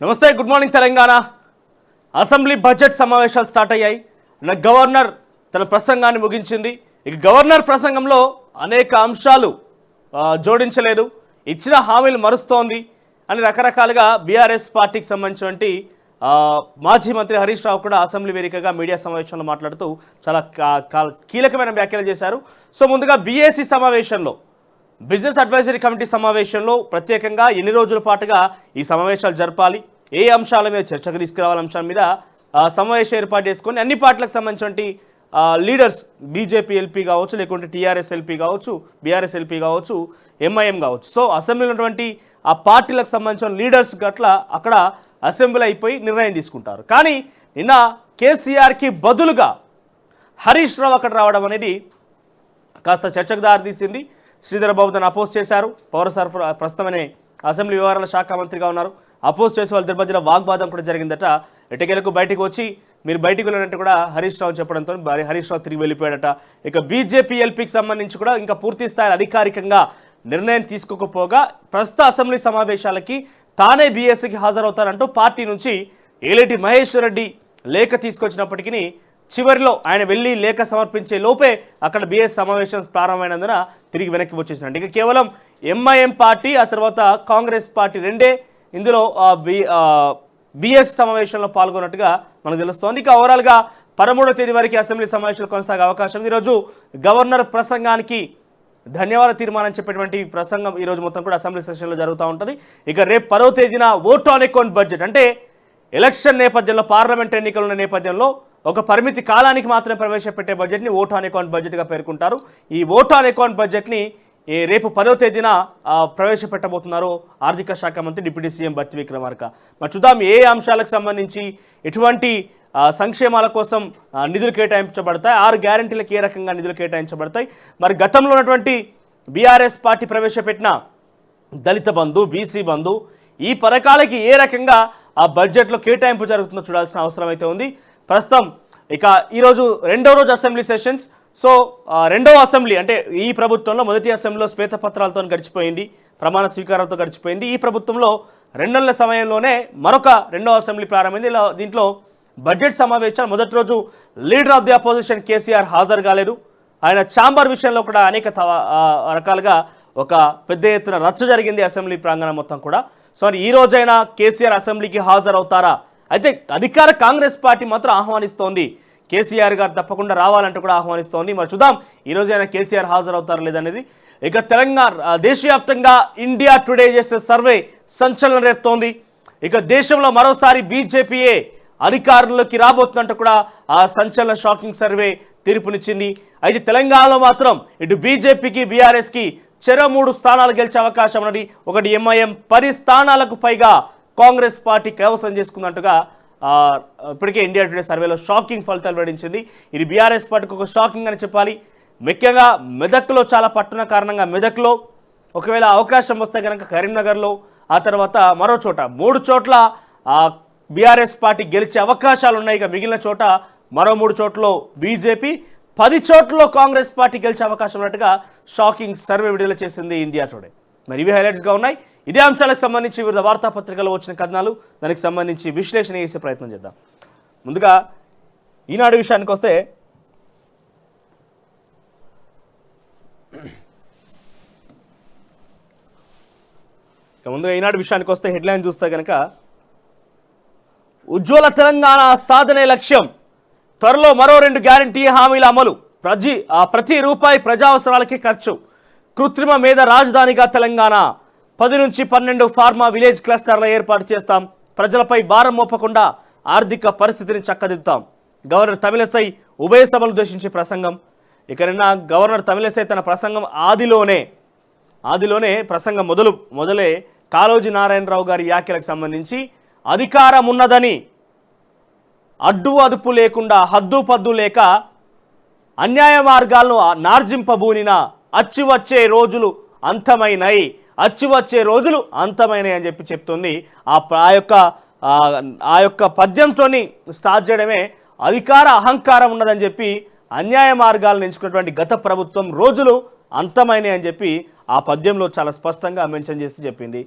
నమస్తే, good morning Telangana. Assembly budget సమావేశాలు start అయ్యాయి. గవర్నర్ తన ప్రసంగాన్ని ముగించింది. ఇక గవర్నర్ ప్రసంగంలో అనేక అంశాలు జోడించలేదు, ఇచ్చిన హామీలు మరుస్తోంది అని రకరకాలుగా బీఆర్ఎస్ పార్టీకి సంబంధించినటువంటి మాజీ మంత్రి హరీష్ రావు కూడా అసెంబ్లీ వేదికగా మీడియా సమావేశంలో మాట్లాడుతూ చాలా కీలకమైన వ్యాఖ్యలు చేశారు. సో ముందుగా బీఏసీ సమావేశంలో, బిజినెస్ అడ్వైజరీ కమిటీ సమావేశంలో ప్రత్యేకంగా ఎన్ని రోజుల పాటుగా ఈ సమావేశాలు జరపాలి, ఏ అంశాల మీద చర్చకు తీసుకురావాలి అంశాల మీద సమావేశం ఏర్పాటు చేసుకొని అన్ని పార్టీలకు సంబంధించినటువంటి లీడర్స్, బీజేపీ ఎల్పీ కావచ్చు, లేకుంటే టీఆర్ఎస్ ఎల్పీ కావచ్చు, బీఆర్ఎస్ ఎల్పీ కావచ్చు, ఎంఐఎం కావచ్చు, సో అసెంబ్లీలో ఉన్నటువంటి ఆ పార్టీలకు సంబంధించిన లీడర్స్ గట్ల అక్కడ అసెంబ్లీ అయిపోయి నిర్ణయం తీసుకుంటారు. కానీ నిన్న కేసీఆర్కి బదులుగా హరీష్ రావు అక్కడ రావడం అనేది కాస్త చర్చకు దారితీసింది. శ్రీధర్ బాబు దాన్ని అపోజ్ చేశారు. పౌర సరఫరా ప్రస్తుతమనే అసెంబ్లీ వ్యవహారాల శాఖ మంత్రిగా ఉన్నారు. అపోజ్ చేసే వాళ్ళ మధ్యలో వాగ్వాదం కూడా జరిగిందట. ఎటకేలకు బయటకు వచ్చి మీరు బయటికి వెళ్ళినట్టు కూడా హరీష్ రావు చెప్పడంతో హరీష్ రావు తిరిగి వెళ్ళిపోయాడట. ఇక బీజేపీ ఎల్పీకి సంబంధించి కూడా ఇంకా పూర్తి స్థాయి అధికారికంగా నిర్ణయం తీసుకోకపోగా ప్రస్తుత అసెంబ్లీ సమావేశాలకి తానే బీఎస్సీకి హాజరవుతానంటూ పార్టీ నుంచి ఏలేటి మహేశ్వర్ రెడ్డి లేఖ తీసుకొచ్చినప్పటికీ చివరిలో ఆయన వెళ్ళి లేఖ సమర్పించే లోపే అక్కడ బీఎస్ సమావేశం ప్రారంభమైనందున తిరిగి వెనక్కి వచ్చేసినట్టు. ఇక కేవలం ఎంఐఎం పార్టీ, ఆ తర్వాత కాంగ్రెస్ పార్టీ రెండే ఇందులో బీఎస్ సమావేశంలో పాల్గొన్నట్టుగా మనకు తెలుస్తోంది. ఇక ఓవరాల్గా 13వ తేదీ వరకు అసెంబ్లీ సమావేశాలు కొనసాగే అవకాశం. ఈరోజు గవర్నర్ ప్రసంగానికి ధన్యవాద తీర్మానం చెప్పేటువంటి ప్రసంగం ఈరోజు మొత్తం కూడా అసెంబ్లీ సెషన్లో జరుగుతూ ఉంటుంది. ఇక రేపు 10వ తేదీన ఓట్ ఆన్ అకౌంట్ బడ్జెట్, అంటే ఎలక్షన్ నేపథ్యంలో, పార్లమెంట్ ఎన్నికల నేపథ్యంలో ఒక పరిమితి కాలానికి మాత్రమే ప్రవేశపెట్టే బడ్జెట్ని ఓట్ ఆన్ అకౌంట్ బడ్జెట్గా పేర్కొంటారు. ఈ ఓట్ ఆన్ అకౌంట్ బడ్జెట్ని రేపు 10వ తేదీన ప్రవేశపెట్టబోతున్నారు ఆర్థిక శాఖ మంత్రి డిప్యూటీ సీఎం బట్టి విక్రమార్క. మరి చూద్దాం ఏ అంశాలకు సంబంధించి ఎటువంటి సంక్షేమాల కోసం నిధులు కేటాయించబడతాయి, 6 గ్యారంటీలకు ఏ రకంగా నిధులు కేటాయించబడతాయి, మరి గతంలో ఉన్నటువంటి బీఆర్ఎస్ పార్టీ ప్రవేశపెట్టిన దళిత బంధు, బీసీ బంధు, ఈ పథకాలకి ఏ రకంగా ఆ బడ్జెట్లో కేటాయింపు జరుగుతుందో చూడాల్సిన అవసరం అయితే ఉంది. ప్రస్తుతం ఇక ఈరోజు 2వ రోజు అసెంబ్లీ సెషన్స్. సో 2వ అసెంబ్లీ అంటే ఈ ప్రభుత్వంలో మొదటి అసెంబ్లీలో శ్వేతపత్రాలతో గడిచిపోయింది, ప్రమాణ స్వీకారాలతో గడిచిపోయింది. ఈ ప్రభుత్వంలో 2 నెలల సమయంలోనే మరొక 2వ అసెంబ్లీ ప్రారంభమైంది. దీంట్లో బడ్జెట్ సమావేశాలు మొదటి రోజు leader of the opposition KCR హాజరు కాలేదు. ఆయన ఛాంబర్ విషయంలో కూడా అనేక రకాలుగా ఒక పెద్ద ఎత్తున రచ్చ జరిగింది అసెంబ్లీ ప్రాంగణం మొత్తం కూడా. సో ఈ రోజైనా కేసీఆర్ అసెంబ్లీకి హాజరవుతారా? అయితే అధికార కాంగ్రెస్ పార్టీ మాత్రం ఆహ్వానిస్తోంది, కేసీఆర్ గారు తప్పకుండా రావాలంటూ కూడా ఆహ్వానిస్తోంది. మరి చూద్దాం ఈ రోజైనా కేసీఆర్ హాజరవుతారా లేదనేది. ఇక తెలంగాణ దేశవ్యాప్తంగా ఇండియా టుడే చేసిన సర్వే సంచలనం రేపుతోంది. ఇక దేశంలో మరోసారి బీజేపీయే అధికారంలోకి రాబోతున్నట్టు కూడా ఆ సంచలన షాకింగ్ సర్వే తీర్పునిచ్చింది. అయితే తెలంగాణలో మాత్రం ఇటు బీజేపీకి, బీఆర్ఎస్కి చెరో 3 స్థానాలు గెలిచే అవకాశం ఉన్నది. ఒకటి ఎంఐఎం 10 స్థానాలకు పైగా కాంగ్రెస్ పార్టీ కైవసం చేసుకున్నట్టుగా ఇప్పటికే ఇండియా టుడే సర్వేలో షాకింగ్ ఫలితాలు వెల్లడించింది. ఇది బీఆర్ఎస్ పార్టీకి ఒక షాకింగ్ అని చెప్పాలి. ముఖ్యంగా మెదక్లో చాలా పట్టున కారణంగా మెదక్లో ఒకవేళ అవకాశం వస్తే కనుక కరీంనగర్లో, ఆ తర్వాత మరో చోట 3 చోట్ల బీఆర్ఎస్ పార్టీ గెలిచే అవకాశాలు ఉన్నాయి. ఇక మిగిలిన చోట మరో 3 చోట్ల బీజేపీ, 10 చోట్లలో కాంగ్రెస్ పార్టీ గెలిచే అవకాశం ఉన్నట్టుగా షాకింగ్ సర్వే విడుదల చేసింది ఇండియా టుడే. మరి ఇవి హైలైట్స్గా ఉన్నాయి. ఇదే అంశాలకు సంబంధించి వివిధ వార్తాపత్రికల్లో వచ్చిన కథనాలు, దానికి సంబంధించి విశ్లేషణ చేసే ప్రయత్నం చేద్దాం. ముందుగా ఈనాడు విషయానికి వస్తే, హెడ్లైన్ చూస్తే కనుక ఉజ్వల తెలంగాణ సాధనే లక్ష్యం, త్వరలో మరో 2 గ్యారంటీ హామీల అమలు, ప్రతి రూపాయి ప్రజావసరాలకి ఖర్చు, కృత్రిమ మేధ రాజధానిగా తెలంగాణ, 10 నుంచి 12 ఫార్మా విలేజ్ క్లస్టర్ల ఏర్పాటు చేస్తాం, ప్రజలపై భారం మోపకుండా ఆర్థిక పరిస్థితిని చక్కదిద్దుతాం. గవర్నర్ తమిళసై ఉభయ సభలు ఉద్దేశించి ప్రసంగం. ఇక నిన్న గవర్నర్ తమిళసై తన ప్రసంగం ఆదిలోనే ప్రసంగం మొదలే కాళోజీ నారాయణరావు గారి వ్యాఖ్యలకు సంబంధించి అధికారం ఉన్నదని, అడ్డు అదుపు లేకుండా, హద్దు పద్దు లేక అన్యాయ మార్గాలను నార్జింపబూనిన అచ్చివచ్చే రోజులు అంతమైనాయి అని చెప్తుంది. ఆ యొక్క పద్యంతో స్టార్ట్ చేయడమే అధికార అహంకారం ఉన్నదని చెప్పి, అన్యాయ మార్గాలను ఎంచుకున్నటువంటి గత ప్రభుత్వం రోజులు అంతమైనాయి అని చెప్పి ఆ పద్యంలో చాలా స్పష్టంగా మెన్షన్ చేసి చెప్పింది.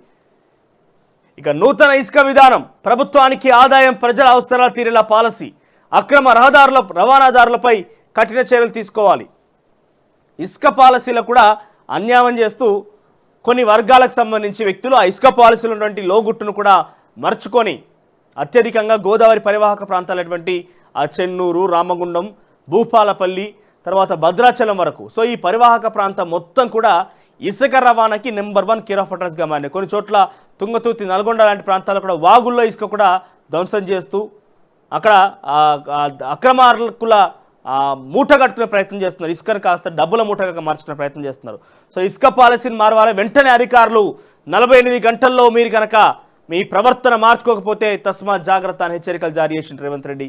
ఇక నూతన ఇసుక విధానం, ప్రభుత్వానికి ఆదాయం, ప్రజల అవసరాలు తీరేలా పాలసీ, అక్రమ రవాణాదారులపై కఠిన చర్యలు తీసుకోవాలి. ఇసుక పాలసీలో కూడా అన్యాయం చేస్తూ కొన్ని వర్గాలకు సంబంధించి వ్యక్తులు ఆ ఇసుక పాలసీలో ఉన్నటువంటి లోగుట్టును కూడా మర్చుకొని అత్యధికంగా గోదావరి పరివాహక ప్రాంతాలైనటువంటి ఆ చెన్నూరు, రామగుండం, భూపాలపల్లి, తర్వాత భద్రాచలం వరకు సో ఈ పరివాహక ప్రాంతం మొత్తం కూడా ఇసుక రవాణాకి నెంబర్ 1 కేర్ ఆఫ్ అడ్రస్గా మారింది. కొన్ని చోట్ల తుంగతుర్తి, నల్గొండ లాంటి ప్రాంతాల్లో కూడా వాగుల్లో ఇసుక కూడా ధ్వంసం చేస్తూ అక్కడ అక్రమార్కుల మూట కట్టుకునే ప్రయత్నం చేస్తున్నారు. ఇసుకను కాస్త డబ్బుల మూటగా మార్చుకునే ప్రయత్నం చేస్తున్నారు. సో ఇసుక పాలసీని మారవాలి. వెంటనే అధికారులు 48 గంటల్లో మీరు కనుక మీ ప్రవర్తన మార్చుకోకపోతే తస్మాత్ జాగ్రత్త అని హెచ్చరికలు జారీ చేసింది రేవంత్ రెడ్డి.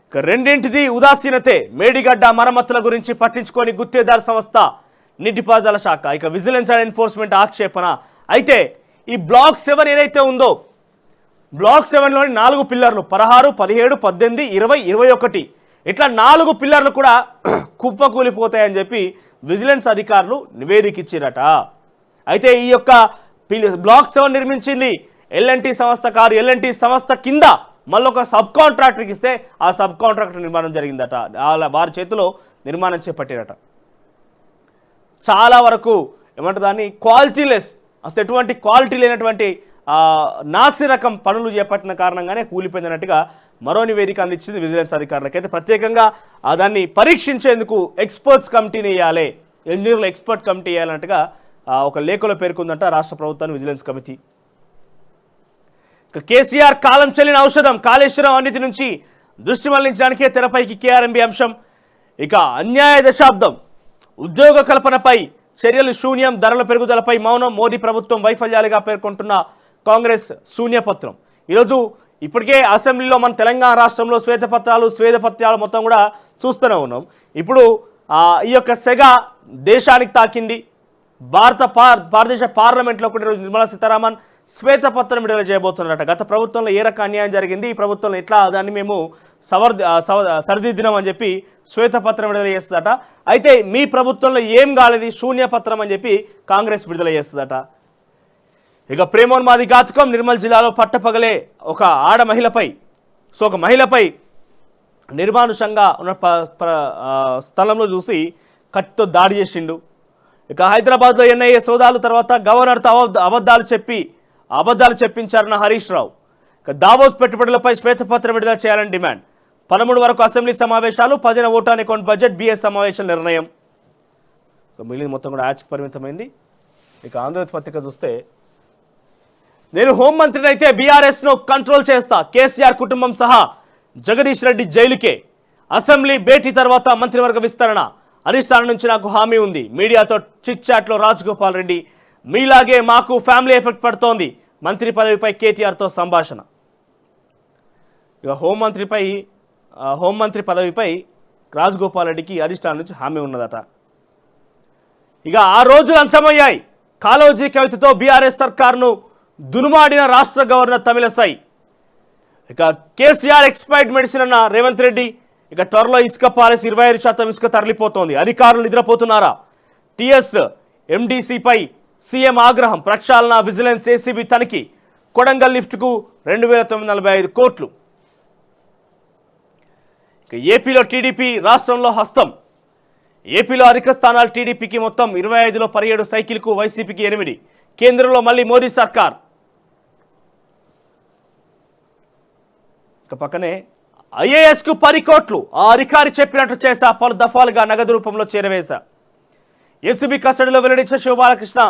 ఇక రెండింటిది ఉదాసీనతే. మేడిగడ్డ మరమ్మతుల గురించి పట్టించుకొని గుత్తేదారు సంస్థ, నీటిపారుదల శాఖ. ఇక విజిలెన్స్ అండ్ ఎన్ఫోర్స్మెంట్ ఆక్షేపణ. అయితే ఈ బ్లాక్ 7 ఏదైతే ఉందో, బ్లాక్ 7లోని 4 పిల్లర్లు 16, 17, 18, 20, 21 ఇట్లా 4 పిల్లర్లు కూడా కుప్పకూలిపోతాయని చెప్పి విజిలెన్స్ అధికారులు నివేదిక ఇచ్చిరట. అయితే ఈ యొక్క బ్లాక్ 7 నిర్మించింది ఎల్ఎన్టీ సంస్థ కాదు. ఎల్ఎన్టీ సంస్థ కింద మళ్ళీ ఒక సబ్ కాంట్రాక్టర్కి ఇస్తే ఆ సబ్ కాంట్రాక్టర్ నిర్మాణం జరిగిందట. వారి చేతిలో నిర్మాణం చేపట్టారట. చాలా వరకు ఏమంటారు దాన్ని, క్వాలిటీలెస్, అసలు ఎటువంటి క్వాలిటీ లేనటువంటి నాసి రకం పనులు చేపట్టిన కారణంగానే కూలిపోయిందన్నట్టుగా మరో నివేదిక అందించింది విజిలెన్స్ అధికారులకు. అయితే ప్రత్యేకంగా దాన్ని పరీక్షించేందుకు ఎక్స్పర్ట్స్ కమిటీని వేయాలి, ఇంజనీర్ల ఎక్స్పర్ట్ కమిటీ వేయాలన్నట్టుగా ఒక లేఖలో పేర్కొందంట రాష్ట్ర ప్రభుత్వాన్ని విజిలెన్స్ కమిటీ. కేసీఆర్ కాలం చెల్లిన ఔషధం, కాళేశ్వరం అవినీతి నుంచి దృష్టి మళ్లించడానికే తెరపైకి కేఆర్ఎంబీ అంశం. ఇక అన్యాయ దశాబ్దం, ఉద్యోగ కల్పనపై చర్యలు శూన్యం, ధరల పెరుగుదలపై మౌనం, మోదీ ప్రభుత్వం వైఫల్యాలుగా పేర్కొంటున్న కాంగ్రెస్ శూన్యపత్రం. ఈరోజు ఇప్పటికే అసెంబ్లీలో మన తెలంగాణ రాష్ట్రంలో స్వేదపత్రాలు మొత్తం కూడా చూస్తూనే ఉన్నాం. ఇప్పుడు ఈ యొక్క సెగ దేశానికి తాకింది. భారతదేశ పార్లమెంట్లో కూడా ఈరోజు నిర్మలా సీతారామన్ శ్వేతపత్రం విడుదల చేయబోతున్నారట. గత ప్రభుత్వంలో ఏ రకం అన్యాయం జరిగింది, ఈ ప్రభుత్వంలో ఎట్లా దాన్ని మేము సరిదిద్దినాం అని చెప్పి శ్వేతపత్రం విడుదల చేస్తుందట. అయితే మీ ప్రభుత్వంలో ఏం కాలేదు, శూన్యపత్రం అని చెప్పి కాంగ్రెస్ విడుదల చేస్తుందట. ఇక ప్రేమోన్మాది ఘాతుకం, నిర్మల్ జిల్లాలో పట్టపగలే ఒక ఒక మహిళపై నిర్మానుషంగా ఉన్న స్థలంలో చూసి కత్తితో దాడి చేసిండు. ఇక హైదరాబాద్లో ఎన్ఐఏ సోదాలు, తర్వాత గవర్నర్తో అబద్ధాలు చెప్పించారన్న హరీష్ రావు. ఇక దావోస్ పెట్టుబడులపై శ్వేతపత్రం విడుదల చేయాలని డిమాండ్. 13 వరకు అసెంబ్లీ సమావేశాలు, 10 ఓట్ ఆన్ అకౌంట్ బడ్జెట్, బిఎస్ సమావేశం నిర్ణయం. మిగిలిన మొత్తం కూడా యాడ్స్కి పరిమితమైంది. ఇక ఆంధ్రజ్యోతి పత్రిక చూస్తే, నేను హోంమంత్రిని అయితే బీఆర్ఎస్ను కంట్రోల్ చేస్తా, కేసీఆర్ కుటుంబం సహా జగదీష్ రెడ్డి జైలుకే, అసెంబ్లీ భేటీ తర్వాత మంత్రివర్గ విస్తరణ, అధిష్టానం నుంచి నాకు హామీ ఉంది, మీడియాతో చిట్ చాట్లో రాజగోపాల్ రెడ్డి, మీలాగే మాకు ఫ్యామిలీ ఎఫెక్ట్ పడుతోంది, మంత్రి పదవిపై కేటీఆర్తో సంభాషణ. ఇక హోంమంత్రి పదవిపై రాజగోపాల్ రెడ్డికి అధిష్టానం నుంచి హామీ ఉన్నదట. ఇక ఆ రోజులు అంతమయ్యాయి, కాళోజీ కవితతో బీఆర్ఎస్ సర్కార్ను దునుమాడిన రాష్ట్ర గవర్నర్ తమిళసై. ఇక కేసీఆర్ ఎక్స్పైర్డ్ మెడిసిన్ అన్న రేవంత్ రెడ్డి. ఇక త్వరలో ఇసుక పాలసీ, 25% ఇసుక తరలిపోతోంది, అధికారులు నిద్రపోతున్నారా? టీఎస్ ఎండీసీపై సీఎం ఆగ్రహం, ప్రక్షాళన, విజిలెన్స్, ఏసీబీ తనిఖీ, కొడంగల్ లిఫ్ట్కు 2945 కోట్లు. ఇక ఏపీలో టీడీపీ రాష్ట్రంలో హస్తం. ఏపీలో అధిక స్థానాలు టీడీపీకి, మొత్తం 25లో 17 సైకిల్కు, వైసీపీకి 8. కేంద్రంలో మళ్ళీ మోదీ సర్కార్. ఇక పక్కనే ఐఏఎస్కు 10 కోట్లు, ఆ అధికారి చెప్పినట్టు చేశా, పలు దఫాలుగా నగదు రూపంలో చేరవేశా. ఏసీబీ కస్టడీలో వెల్లడించిన శివబాలకృష్ణ,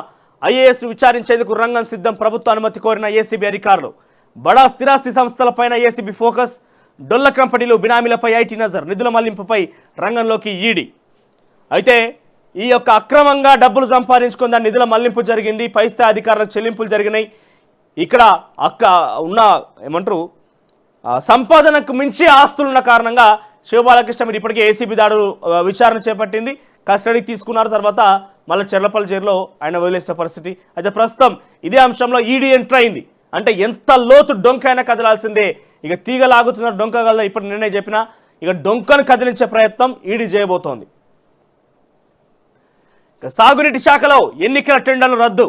ఐఏఎస్ విచారించేందుకు రంగం సిద్ధం, ప్రభుత్వ అనుమతి కోరిన ఏసీబీ అధికారులు. బడా స్థిరాస్తి సంస్థలపైన ఏసీబీ ఫోకస్, డొల్ల కంపెనీలు, బినామీలపై ఐటీ నజర్, నిధుల మళ్లింపుపై రంగంలోకి ఈడీ. అయితే ఈ యొక్క అక్రమంగా డబ్బులు సంపాదించుకున్న నిధుల మళ్లింపు జరిగింది, పై స్థాయి అధికారులకు చెల్లింపులు జరిగినాయి. ఇక్కడ ఏమంటారు సంపాదనకు మించి ఆస్తులున్న కారణంగా శివబాలకృష్ణ మీద ఇప్పటికే ఏసీబీ దాడులు విచారణ చేపట్టింది, కస్టడీకి తీసుకున్నారు. తర్వాత మళ్ళీ చెర్లపల్లి జైల్లో ఆయన వదిలేసిన పరిస్థితి. అయితే ప్రస్తుతం ఇదే అంశంలో ఈడీ ఎంటర్ అయింది. అంటే ఎంత లోతు డొంకైనా కదలాల్సిందే. ఇక తీగలాగుతున్న డొంక గల ఇప్పుడు నిన్నే చెప్పినా, ఇక డొంకను కదిలించే ప్రయత్నం ఈడీ చేయబోతోంది. ఇక సాగునీటి శాఖలో ఎన్నికల టెండర్లు రద్దు.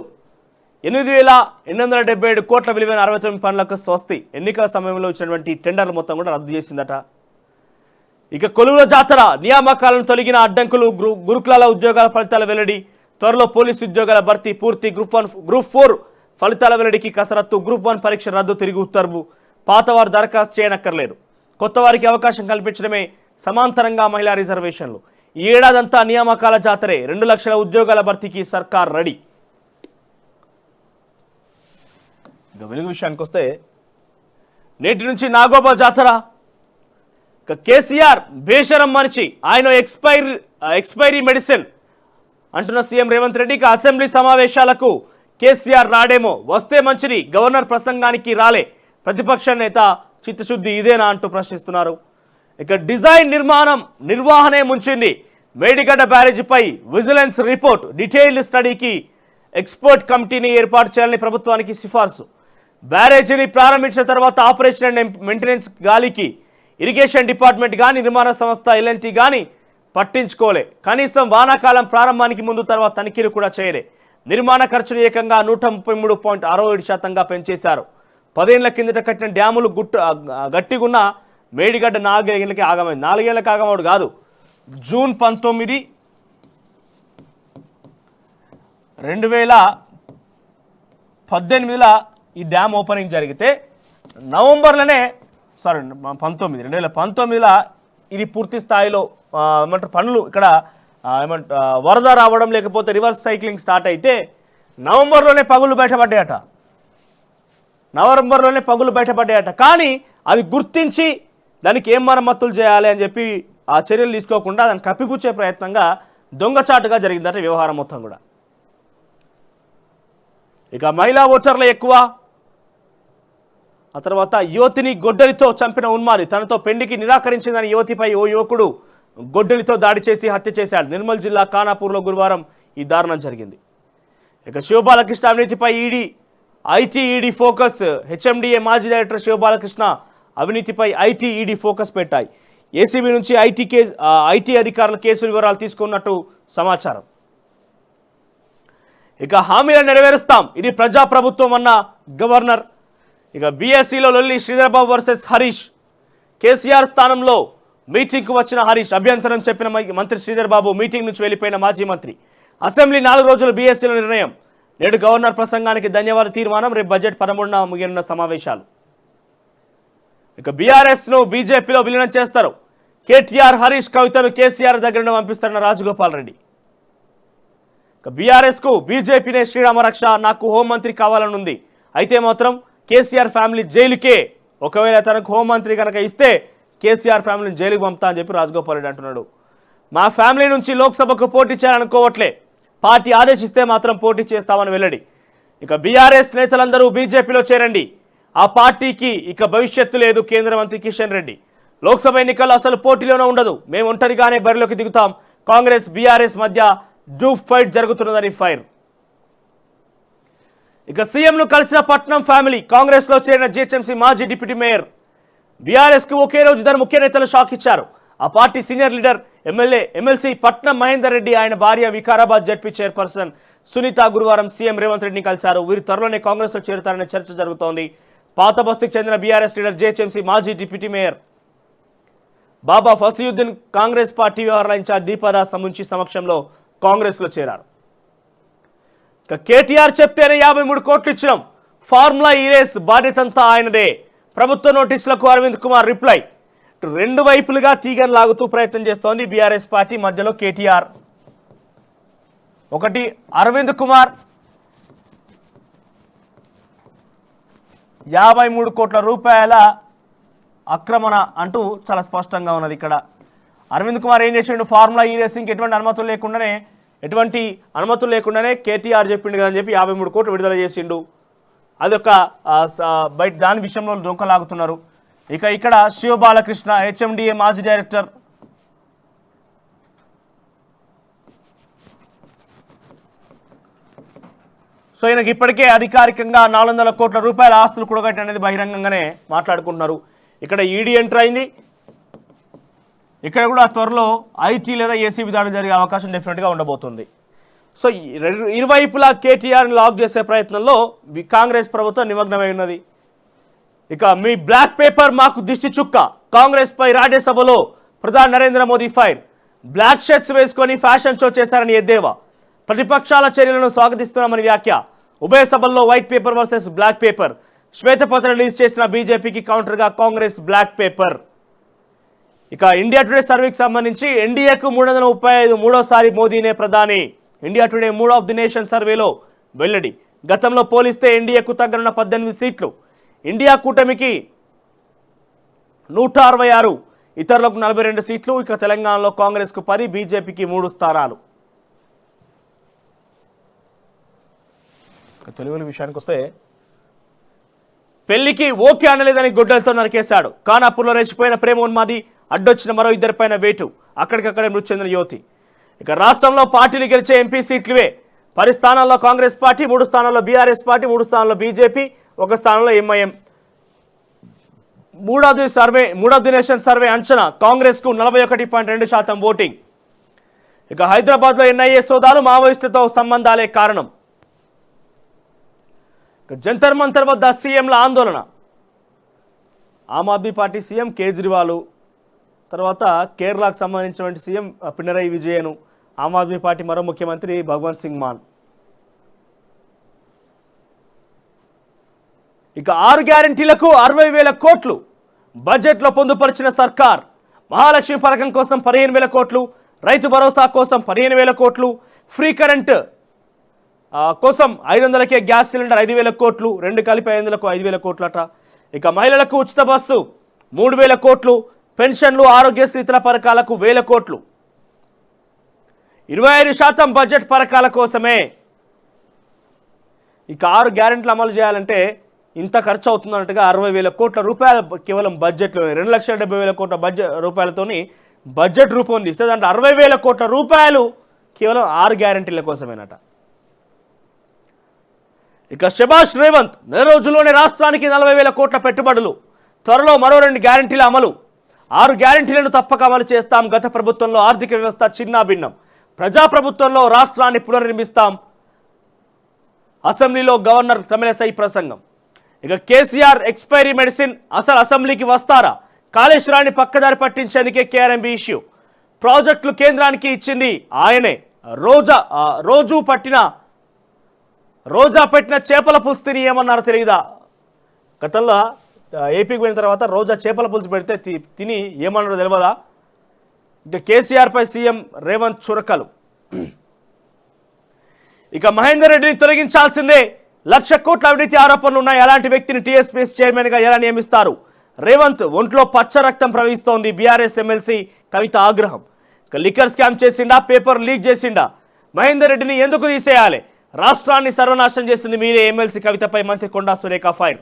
8,877 కోట్ల విలువైన 69 పనులకు స్వస్తి. ఎన్నికల సమయంలో ఇచ్చినటువంటి టెండర్లు మొత్తం కూడా రద్దు చేసిందట. ఇక కొలువుల జాతర నియామకాలను తొలగిన అడ్డంకులు, గురుకులాల ఉద్యోగాల ఫలితాల వెల్లడి. త్వరలో పోలీసు ఉద్యోగాల భర్తీ పూర్తి. గ్రూప్ 4 ఫలితాల వెల్లడికి కసరత్తు. గ్రూప్ 1 పరీక్ష రద్దు, తిరిగి ఉత్తర్వు. పాతవారు దరఖాస్తు చేయనక్కర్లేదు, కొత్త వారికి అవకాశం కల్పించడమే సమాంతరంగా మహిళా రిజర్వేషన్లు. ఈ ఏడాదంతా నియామకాల జాతరే. 2 లక్షల ఉద్యోగాల భర్తీకి సర్కార్ రెడీ. ఇక వెలుగు విషయానికి వస్తే నేటి నుంచి నాగోబా జాతర. ఇక కేసీఆర్ బేషరం మనిషి, ఆయన ఎక్స్పైరీ మెడిసిన్ అంటున్న సీఎం రేవంత్ రెడ్డి. ఇక అసెంబ్లీ సమావేశాలకు కేసీఆర్ రాడేమో, వస్తే మంచిది, గవర్నర్ ప్రసంగానికి రాలే. ప్రతిపక్ష నేత చిత్తశుద్ధి ఇదేనా అంటూ ప్రశ్నిస్తున్నారు. ఇక డిజైన్ నిర్వహణే ముంచింది. మేడిగడ్డ బ్యారేజీపై విజిలెన్స్ రిపోర్ట్. డీటెయిల్డ్ స్టడీకి ఎక్స్పర్ట్ కమిటీని ఏర్పాటు చేయాలని ప్రభుత్వానికి సిఫార్సు. బ్యారేజీని ప్రారంభించిన తర్వాత ఆపరేషన్ అండ్ మెయింటెనెన్స్ గాలికి ఇరిగేషన్ డిపార్ట్మెంట్ కానీ నిర్మాణ సంస్థ ఎల్ఎన్టీ కానీ పట్టించుకోలే. కనీసం వానాకాలం ప్రారంభానికి ముందు తర్వాత తనిఖీలు కూడా చేయలే. నిర్మాణ ఖర్చును ఏకంగా 133.67% పెంచేశారు. 10 ఏళ్ల కిందట కట్టిన డ్యాములు గట్టిగున్న మేడిగడ్డ 4 ఏళ్ళకి ఆగమైంది. 4 ఏళ్ళకి ఆగమవుడు కాదు. జూన్ 19, 2018 ఈ డ్యామ్ ఓపెనింగ్ జరిగితే నవంబర్లోనే 2019 ఇది పూర్తి స్థాయిలో ఏమంటారు పనులు ఇక్కడ వరద రావడం లేకపోతే రివర్స్ సైక్లింగ్ స్టార్ట్ అయితే నవంబర్లోనే పగులు బయటపడ్డాయట. కానీ అది గుర్తించి దానికి ఏం మరమ్మతులు చేయాలి అని చెప్పి ఆ చర్యలు తీసుకోకుండా దాన్ని కప్పిపుచ్చే ప్రయత్నంగా దొంగచాటుగా జరిగిందట వ్యవహారం మొత్తం కూడా. ఇక మహిళా ఓటర్లు ఎక్కువ. ఆ తర్వాత యువతిని గొడ్డలితో చంపిన ఉన్మాది. తనతో పెళ్లికి నిరాకరించిందని యువతిపై ఓ యువకుడు గొడ్డలితో దాడి చేసి హత్య చేశాడు. నిర్మల్ జిల్లా ఖానాపూర్లో గురువారం ఈ దారుణం జరిగింది. ఇక శివబాలకృష్ణ అవినీతిపై ఐటీ ఫోకస్. హెచ్ఎండిఏ మాజీ డైరెక్టర్ శివబాలకృష్ణ అవినీతిపై ఐటీ ఫోకస్ పెట్టాయి. ఏసీబీ నుంచి ఐటీ అధికారుల కేసు వివరాలు తీసుకున్నట్టు సమాచారం. ఇక హామీలను నెరవేరుస్తాం, ఇది ప్రజాప్రభుత్వం అన్న గవర్నర్. ఇక బీఎస్సీలో లొల్లి. శ్రీధర్బాబు వర్సెస్ హరీష్. కేసీఆర్ స్థానంలో మీటింగ్కు వచ్చిన హరీష్ అభ్యంతరం చెప్పిన మంత్రి శ్రీధర్బాబు మీటింగ్ నుంచి వెళ్ళిపోయిన మాజీ మంత్రి. అసెంబ్లీ 4 రోజులు బీఎస్సీలో నిర్ణయం. నేడు గవర్నర్ ప్రసంగానికి ధన్యవాద తీర్మానం. రేపు బడ్జెట్ 13న ముగియనున్న సమావేశాలు. ఇక బీఆర్ఎస్ను బీజేపీలో విలీనం చేస్తారు. కేటీఆర్ హరీష్ కవితను కేసీఆర్ దగ్గర పంపిస్తారన్న రాజగోపాల్ రెడ్డి. ఇక బీఆర్ఎస్కు బీజేపీనే శ్రీరామరక్ష. నాకు హోంమంత్రి కావాలని ఉంది, అయితే మాత్రం కేసీఆర్ ఫ్యామిలీ జైలుకే. ఒకవేళ తనకు హోంమంత్రి కనుక ఇస్తే కేసీఆర్ ఫ్యామిలీని జైలుకు పంపుతా అని చెప్పి రాజగోపాల్ రెడ్డి అంటున్నాడు. మా ఫ్యామిలీ నుంచి లోక్సభకు పోటీ చేయాలనుకోవట్లే, పార్టీ ఆదేశిస్తే మాత్రం పోటీ చేస్తామని వెల్లడి. ఇక బీఆర్ఎస్ నేతలందరూ బీజేపీలో చేరండి, ఆ పార్టీకి ఇక భవిష్యత్తు లేదు. కేంద్ర మంత్రి కిషన్ రెడ్డి. లోక్సభ ఎన్నికల్లో అసలు పోటీలోనే ఉండదు, మేము ఒంటరిగానే బరిలోకి దిగుతాం. కాంగ్రెస్ బీఆర్ఎస్ మధ్య డూప్ ఫైట్ జరుగుతున్నదని ఫైర్. ఇక సీఎంను కలిసిన పట్నం ఫ్యామిలీ. కాంగ్రెస్లో చేరిన జీహెచ్ఎంసీ మాజీ డిప్యూటీ మేయర్. బీఆర్ఎస్కు ఒకే రోజు ఇద్దరు ముఖ్య నేతలు షాక్ ఇచ్చారు. ఆ పార్టీ సీనియర్ లీడర్ ఎమ్మెల్సీ పట్నం మహేందర్ రెడ్డి, ఆయన భార్య వికారాబాద్ జడ్పీ చైర్పర్సన్ సునీత గురువారం సీఎం రేవంత్ రెడ్డిని కలిశారు. వీరు త్వరలోనే కాంగ్రెస్లో చేరుతారనే చర్చ జరుగుతోంది. పాత బస్తీకి చెందిన బీఆర్ఎస్ లీడర్ జీహెచ్ఎంసీ మాజీ డిప్యూటీ మేయర్ బాబా ఫసీయుద్దీన్ కాంగ్రెస్ పార్టీ వ్యవహారాల ఇన్ఛార్జ్ దీపాదాస్ ముంచి సమక్షంలో కాంగ్రెస్లో చేరారు. ఇక కేటీఆర్ చెప్తేనే 53 కోట్లు ఇచ్చినాం, ఫార్ములా ఈ రేస్ బాధ్యతంతా ఆయనదే. ప్రభుత్వ నోటీసులకు అరవింద్ కుమార్ రిప్లై. రెండు వైపులుగా తీగను లాగుతూ ప్రయత్నం చేస్తోంది బీఆర్ఎస్ పార్టీ. మధ్యలో కేటీఆర్. ఒకటి అరవింద్ కుమార్ 53 కోట్ల రూపాయల ఆక్రమణ అంటూ చాలా స్పష్టంగా ఉన్నది. ఇక్కడ అరవింద్ కుమార్ ఏం చేసిండు, ఫార్ములా ఈ రేసింగ్కి ఎటువంటి అనుమతులు లేకుండానే కేటీఆర్ చెప్పిండు కదా అని చెప్పి 53 కోట్లు విడుదల చేసిండు. అదొక బయట దాని విషయంలో దొంకలాగుతున్నారు. ఇక ఇక్కడ శివబాలకృష్ణ హెచ్ఎండిఏ మాజీ డైరెక్టర్. సో ఈయనకి ఇప్పటికే అధికారికంగా 400 కోట్ల రూపాయల ఆస్తులు కూడగట్టి అనేది బహిరంగంగానే మాట్లాడుకుంటున్నారు. ఇక్కడ ఈడీ ఎంటర్ అయింది. ఇక్కడ కూడా త్వరలో ఐటీ లేదా ఏసీబీ దాడి జరిగే అవకాశం డెఫినెట్గా ఉండబోతుంది. సో ఇరువైపులా కేటీఆర్ని లాక్ చేసే ప్రయత్నంలో కాంగ్రెస్ ప్రభుత్వం నిమగ్నమై ఉన్నది. ఇక మీ బ్లాక్ పేపర్ మాకు దిష్టి చుక్క, కాంగ్రెస్ పై రాజ్యసభలో ప్రధాని Narendra Modi fire. Black shirts వేసుకొని ఫ్యాషన్ షో చేశారని ఎద్దేవా. ప్రతిపక్షాల చర్యలను స్వాగతిస్తున్నామని వ్యాఖ్య. ఉభయ సభల్లో white paper versus black paper. శ్వేతపత్రం రిలీజ్ చేసిన బీజేపీకి కౌంటర్గా కాంగ్రెస్ బ్లాక్ పేపర్. ఇక ఇండియా టుడే సర్వేకి సంబంధించి ఎన్డీఏకు 335 మూడోసారి మోదీనే ప్రధాని. India Today mood of the nation సర్వేలో వెల్లడి. గతంలో పోలిస్తే ఎన్డీఏకు తగ్గనున్న 18 సీట్లు. ఇండియా కూటమికి 166, ఇతరులకు 42 సీట్లు. ఇక తెలంగాణలో కాంగ్రెస్కు 10, బీజేపీకి 3 స్థానాలు. తొలివెల విషయానికి వస్తే పెళ్లికి ఓకే అనలేదని గొడ్డలతో నరికేశాడు. ఖానాపూర్లో రెచ్చిపోయిన ప్రేమోన్మాది, అడ్డొచ్చిన మరో ఇద్దరిపైన వేటు. అక్కడికక్కడే మృతి చెందిన యువతి. ఇక రాష్ట్రంలో పార్టీలు గెలిచే ఎంపీ సీట్లువే. 10 స్థానాల్లో కాంగ్రెస్ పార్టీ, 3 స్థానాల్లో బీఆర్ఎస్ పార్టీ, 3 స్థానాల్లో బీజేపీ, 1 స్థానంలో MIM. Mood of the nation survey అంచనా కాంగ్రెస్కు 41.2% ఓటింగ్. ఇక హైదరాబాద్లో ఎన్ఐఏ సోదాలు, మావోయిస్టులతో సంబంధాలే కారణం. జంతర్ మంతర్ వద్ద సీఎంల ఆందోళన. ఆమ్ ఆద్మీ పార్టీ సీఎం కేజ్రీవాల్, తర్వాత కేరళకు సంబంధించినటువంటి సీఎం పినరయి విజయన్, ఆమ్ ఆద్మీ పార్టీ మరో ముఖ్యమంత్రి భగవంత్ సింగ్ మాన్. ఇక 6 గ్యారంటీలకు 60,000 కోట్లు బడ్జెట్లో పొందుపరిచిన సర్కార్. మహాలక్ష్మి పథకం కోసం 15,000 కోట్లు, రైతు భరోసా కోసం 15,000 కోట్లు, ఫ్రీ కరెంట్ కోసం 500కే గ్యాస్ సిలిండర్ 5,000 కోట్లు, 2 కలిపి 500కు 5,000 కోట్లట. ఇక మహిళలకు ఉచిత బస్సు 3,000 కోట్లు, పెన్షన్లు, ఆరోగ్యశ్రీ ఇతర పథకాలకు 1,000 కోట్లు. 25% బడ్జెట్ పథకాల కోసమే. ఇక 6 గ్యారెంటీలు అమలు చేయాలంటే ఇంత ఖర్చు అవుతుందన్నట్టుగా 60,000 కోట్ల రూపాయలు కేవలం బడ్జెట్లో 2,70,000 కోట్ల రూపాయలతోని బడ్జెట్ రూపొందిస్తే దాంట్లో 60,000 కోట్ల రూపాయలు కేవలం 6 గ్యారెంటీల కోసమేనట. ఇక శభాష్ రేవంత్, నెల రోజుల్లోనే రాష్ట్రానికి 40,000 కోట్ల పెట్టుబడులు. త్వరలో మరో 2 గ్యారెంటీల అమలు. 6 గ్యారెంటీలను తప్పక అమలు చేస్తాం. గత ప్రభుత్వంలో ఆర్థిక వ్యవస్థ చిన్నాభిన్నం, ప్రజాప్రభుత్వంలో రాష్ట్రాన్ని పునర్నిర్మిస్తాం. అసెంబ్లీలో గవర్నర్ తమిళసై ప్రసంగం. ఇక కేసీఆర్ ఎక్స్పైరీ మెడిసిన్ అసలు అసెంబ్లీకి వస్తారా? కాళేశ్వరాన్ని పక్కదారి పట్టించేందుకే కేఆర్ఎంబీ ఇష్యూ. ప్రాజెక్టులు కేంద్రానికి ఇచ్చింది ఆయనే. రోజా పెట్టిన చేపల పులుసు తిని ఏమన్నారో తెలియదా? గతంలో ఏపీకి పోయిన తర్వాత రోజా చేపల పులుసు పెడితే తిని ఏమన్నారో తెలియదా? ఇక కేసీఆర్పై సీఎం రేవంత్ చురకలు. ఇక మహేందర్ రెడ్డిని తొలగించాల్సిందే. 1,00,000 కోట్ల అవినీతి ఆరోపణలు ఉన్నాయి. అలాంటి వ్యక్తిని టీఎస్పీఎస్ చైర్మన్గా ఎలా నియమిస్తారు? రేవంత్ ఒంట్లో పచ్చ రక్తం ప్రవహిస్తోంది. బీఆర్ఎస్ ఎమ్మెల్సీ కవిత ఆగ్రహం. ఇక లిక్కర్ స్కామ్ చేసిండా? పేపర్ లీక్ చేసిండా? మహేందర్ రెడ్డిని ఎందుకు తీసేయాలి? రాష్ట్రాన్ని సర్వనాశనం చేసింది మీరే. ఎమ్మెల్సీ కవితపై మంత్రి కొండా సురేఖ ఫైర్.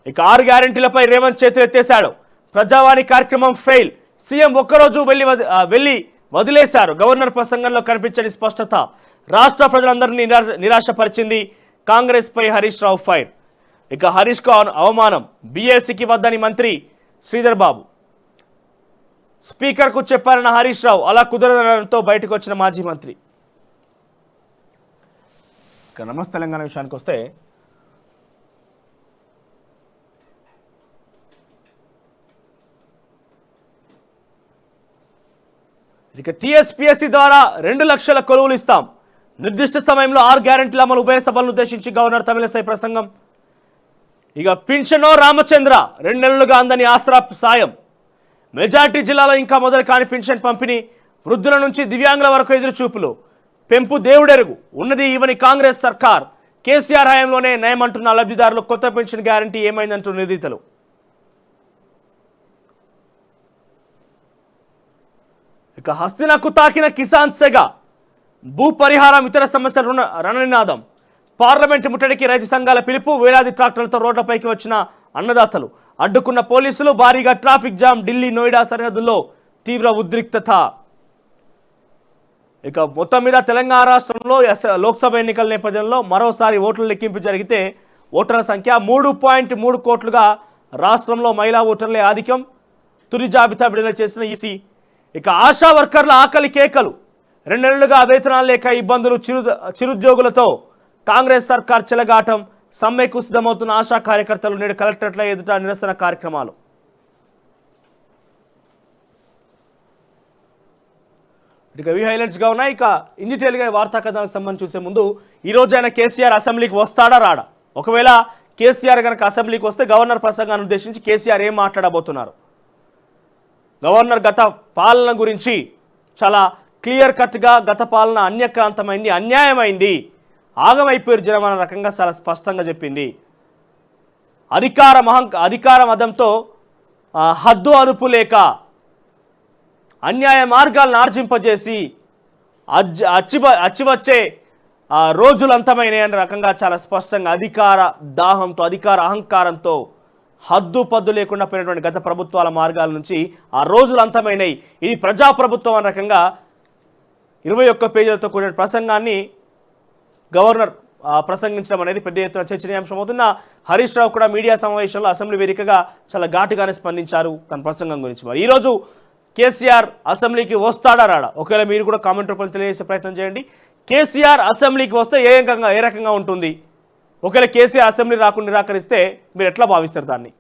ఇక 6 గ్యారెంటీలపై రేవంత్ చేతులు ఎత్తేశాడు. ప్రజావాణి కార్యక్రమం ఫెయిల్. సీఎం ఒక్కరోజు వెళ్ళి వదిలేశారు. గవర్నర్ ప్రసంగంలో కనిపించని స్పష్టత రాష్ట్ర ప్రజలందరినీ నిరాశపరిచింది. కాంగ్రెస్ పై హరీష్ రావు ఫైర్. ఇక హరీష్ కు అవమానం. బీఏసీకి వద్దని మంత్రి శ్రీధర్ బాబు స్పీకర్కు చెప్పారన్న హరీష్ రావు. అలా కుదరడంతో బయటకు వచ్చిన మాజీ మంత్రి. ఇక నమస్తే తెలంగాణ విషయానికి వస్తే ఇక టీఎస్పీఎస్సీ ద్వారా 2 లక్షల కొలువులు ఇస్తాం. నిర్దిష్ట సమయంలో 6 గ్యారెంటీల అమలు. ఉభయ సభలను ఉద్దేశించి గవర్నర్ తమిళసై ప్రసంగం. ఇక పింఛనో రామచంద్ర 2 నెలలుగా అందని ఆసరా సాయం. మెజార్టీ జిల్లాలో ఇంకా మొదలు కాని పింఛన్ పంపిణీ. వృద్ధుల నుంచి దివ్యాంగుల వరకు ఎదురు చూపులు. పెంపు దేవుడెరుగు. ఉన్నది ఇవని కాంగ్రెస్ సర్కార్. కేసీఆర్ హయాంలోనే నయమంటున్న లబ్ధిదారులు. కొత్త పెన్షన్ గ్యారంటీ ఏమైందంటూ నిందితులు. ఇక హస్తినకు తాకిన కిసాన్ సెగ. భూ పరిహారం, ఇతర సమస్యలు రణనినాదం. పార్లమెంటు ముట్టడికి రైతు సంఘాల పిలుపు. వేలాది ట్రాక్టర్లతో రోడ్లపైకి వచ్చిన అన్నదాతలు. అడ్డుకున్న పోలీసులు. భారీగా ట్రాఫిక్ జామ్. ఢిల్లీ నోయిడా సరిహద్దుల్లో తీవ్ర ఉద్రిక్తత. ఇక మొత్తం మీద తెలంగాణ రాష్ట్రంలో లోక్సభ ఎన్నికల నేపథ్యంలో మరోసారి ఓట్ల లెక్కింపు జరిగితే ఓటర్ల సంఖ్య 3.3 కోట్లుగా రాష్ట్రంలో మహిళా ఓటర్లే ఆధిక్యం. తుది జాబితా విడుదల చేసిన ఈసీ. ఇక ఆశా వర్కర్ల ఆకలి కేకలు. 2 నెలలుగా వేతనాలు లేక ఇబ్బందులు, చిరుద్యోగులతో కాంగ్రెస్ సర్కార్ చెలగాటం. సమ్మెకు సిద్ధమవుతున్న ఆశా కార్యకర్తలు నేడు కలెక్టరేట్ల ఎదుట నిరసన కార్యక్రమాలు. ఇక ఇవి హైలైట్స్గా ఉన్నాయి. ఇక ఇన్ డీటెయిల్గా వార్తా కథనాలకు సంబంధించి చూసే ముందు ఈరోజు ఆయన కేసీఆర్ అసెంబ్లీకి వస్తాడా రాడా? ఒకవేళ కేసీఆర్ కనుక అసెంబ్లీకి వస్తే గవర్నర్ ప్రసంగాన్ని ఉద్దేశించి కేసీఆర్ ఏం మాట్లాడబోతున్నారు? గవర్నర్ గత పాలన గురించి చాలా క్లియర్ కట్గా గత పాలన అన్యక్రాంతమైంది, అన్యాయమైంది, ఆగమైపోయారు జనం అన్న రకంగా చాలా స్పష్టంగా చెప్పింది. అధికార మదంతో హద్దు అదుపు లేక అన్యాయ మార్గాలను ఆర్జింపజేసి అచ్చివచ్చే రోజులు అంతమైనాయి అనే రకంగా చాలా స్పష్టంగా అధికార దాహంతో, అధికార అహంకారంతో హద్దు పద్దు లేకుండా పోయినటువంటి గత ప్రభుత్వాల మార్గాల నుంచి ఆ రోజులు అంతమైనాయి. ఇది ప్రజాప్రభుత్వం అనే రకంగా 21 పేజీలతో కూడిన ప్రసంగాన్ని గవర్నర్ ప్రసంగించడం అనేది పెద్ద ఎత్తున చర్చనీయాంశం అవుతున్న. హరీష్ రావు కూడా మీడియా సమావేశంలో అసెంబ్లీ వేదికగా చాలా ఘాటుగానే స్పందించారు తన ప్రసంగం గురించి. మరి ఈరోజు కేసీఆర్ అసెంబ్లీకి వస్తాడా రాడా? ఒకవేళ మీరు కూడా కామెంట్ రూపంలో తెలియజేసే ప్రయత్నం చేయండి. కేసీఆర్ అసెంబ్లీకి వస్తే ఏ రకంగా ఉంటుంది? ఒకవేళ కేసీఆర్ అసెంబ్లీ రాకుండా నిరాకరిస్తే మీరు ఎట్లా భావిస్తారు దాన్ని?